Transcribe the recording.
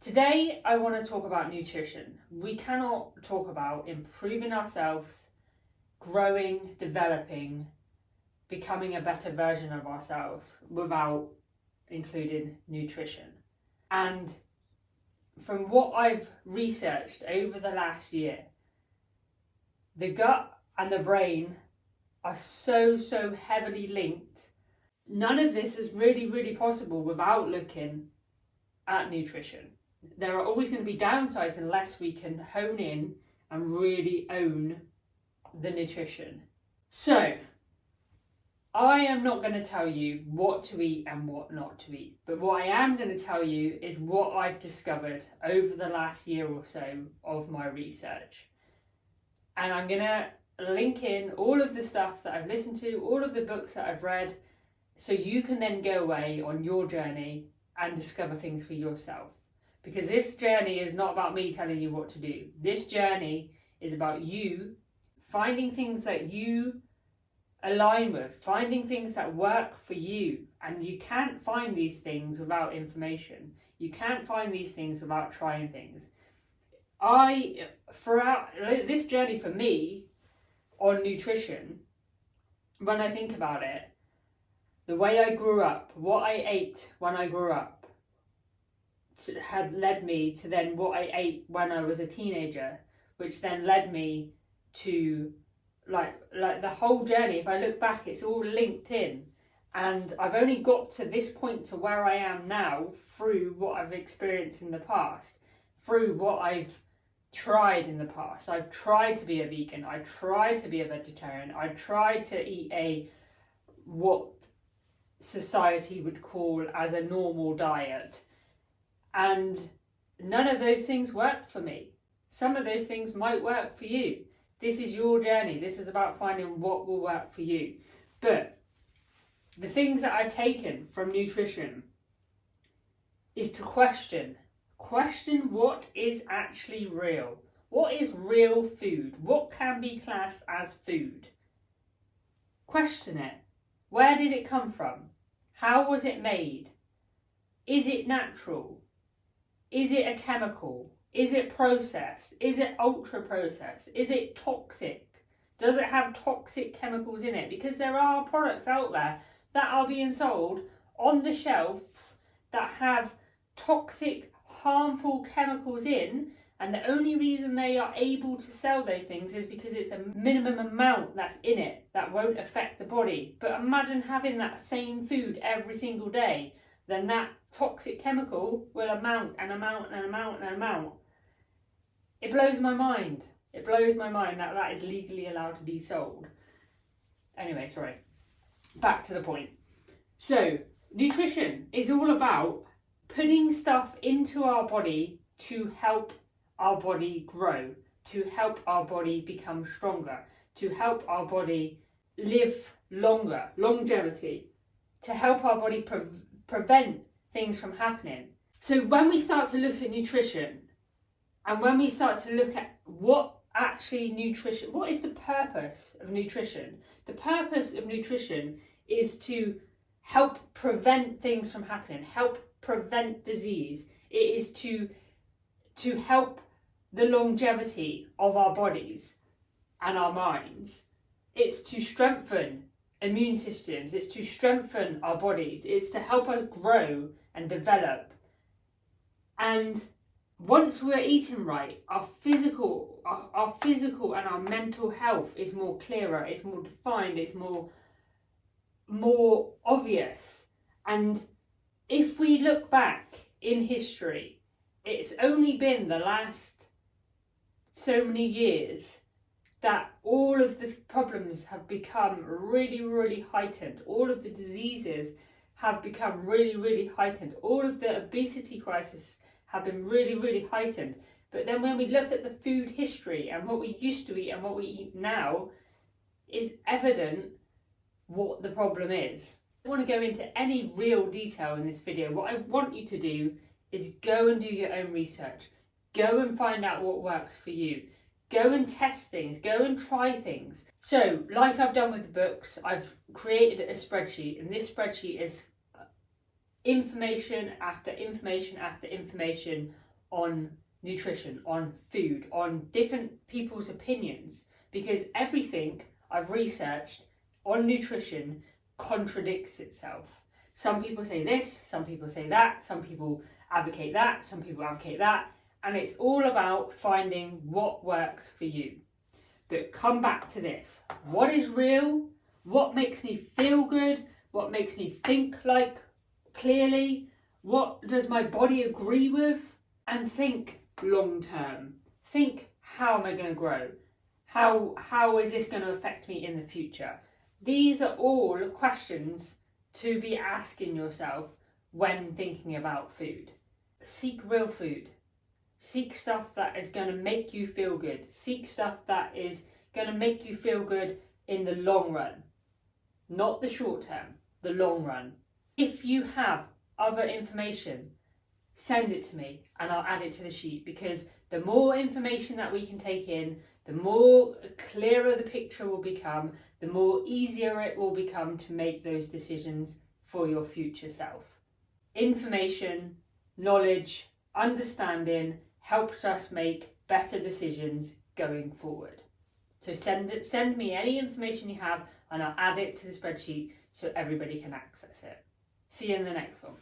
Today, I want to talk about nutrition. We cannot talk about improving ourselves, growing, developing, becoming a better version of ourselves without including nutrition. And from what I've researched over the last year, the gut and the brain are so heavily linked. None of this is really possible without looking at nutrition. There are always going to be downsides unless we can hone in and really own the nutrition. So, I am not going to tell you what to eat and what not to eat, but what I am going to tell you is what I've discovered over the last year or so of my research. And I'm going to link in all of the stuff that I've listened to, all of the books that I've read, so you can then go away on your journey and discover things for yourself. Because this journey is not about me telling you what to do. This journey is about you finding things that you align with, finding things that work for you. And you can't find these things without information. You can't find these things without trying things. Throughout this journey for me on nutrition, when I think about it, the way I grew up, what I ate when I grew up, had led me to then what I ate when I was a teenager, which then led me to like the whole journey. If I look back, it's all linked in, and I've only got to this point to where I am now through what I've experienced in the past, through what I've tried in the past. I've tried to be a vegan, I tried to be a vegetarian, I tried to eat what society would call as a normal diet, and none of those things worked for me. Some of those things might work for you. This is your journey. This is about finding what will work for you. But the things that I've taken from nutrition is to question what is actually real. What is real food? What can be classed as food? Question it. Where did it come from? How was it made? Is it natural? Is it a chemical? Is it processed? Is it ultra processed? Is it toxic? Does it have toxic chemicals in it? Because there are products out there that are being sold on the shelves that have toxic, harmful chemicals in, and the only reason they are able to sell those things is because it's a minimum amount that's in it that won't affect the body. But imagine having that same food every single day, then that toxic chemical will amount. It blows my mind. It blows my mind that that is legally allowed to be sold. Anyway, sorry. Back to the point. So, nutrition is all about putting stuff into our body to help our body grow, to help our body become stronger, to help our body live longer, longevity, to help our body prevent things from happening. So when we start to look at nutrition, and when we start to look at what is the purpose of nutrition? The purpose of nutrition is to help prevent things from happening, help prevent disease. It is to help the longevity of our bodies and our minds. It's to strengthen immune systems. It's to strengthen our bodies. It's to help us grow and develop. And once we're eating right, our physical and our mental health is more clearer, it's more defined, it's more obvious. And if we look back in history, it's only been the last so many years that all of the problems have become really heightened. All of the diseases have become really heightened. All of the obesity crisis have been really heightened. But then when we look at the food history and what we used to eat and what we eat now, is evident what the problem is. I don't want to go into any real detail in this video. What I want you to do is go and do your own research. Go and find out what works for you. Go and test things, go and try things. So, like I've done with the books, I've created a spreadsheet, and this spreadsheet is information after information after information on nutrition, on food, on different people's opinions, because everything I've researched on nutrition contradicts itself. Some people say this, some people say that, some people advocate that, some people advocate that, and it's all about finding what works for you. But come back to this. What is real? What makes me feel good? What makes me think like clearly? What does my body agree with? And think long term. Think, how am I going to grow? How is this going to affect me in the future? These are all questions to be asking yourself when thinking about food. Seek real food. Seek stuff that is going to make you feel good. Seek stuff that is going to make you feel good in the long run. Not the short term, the long run. If you have other information, send it to me and I'll add it to the sheet, because the more information that we can take in, the more clearer the picture will become, the more easier it will become to make those decisions for your future self. Information, knowledge, understanding helps us make better decisions going forward. So send me any information you have and I'll add it to the spreadsheet so everybody can access it. See you in the next one.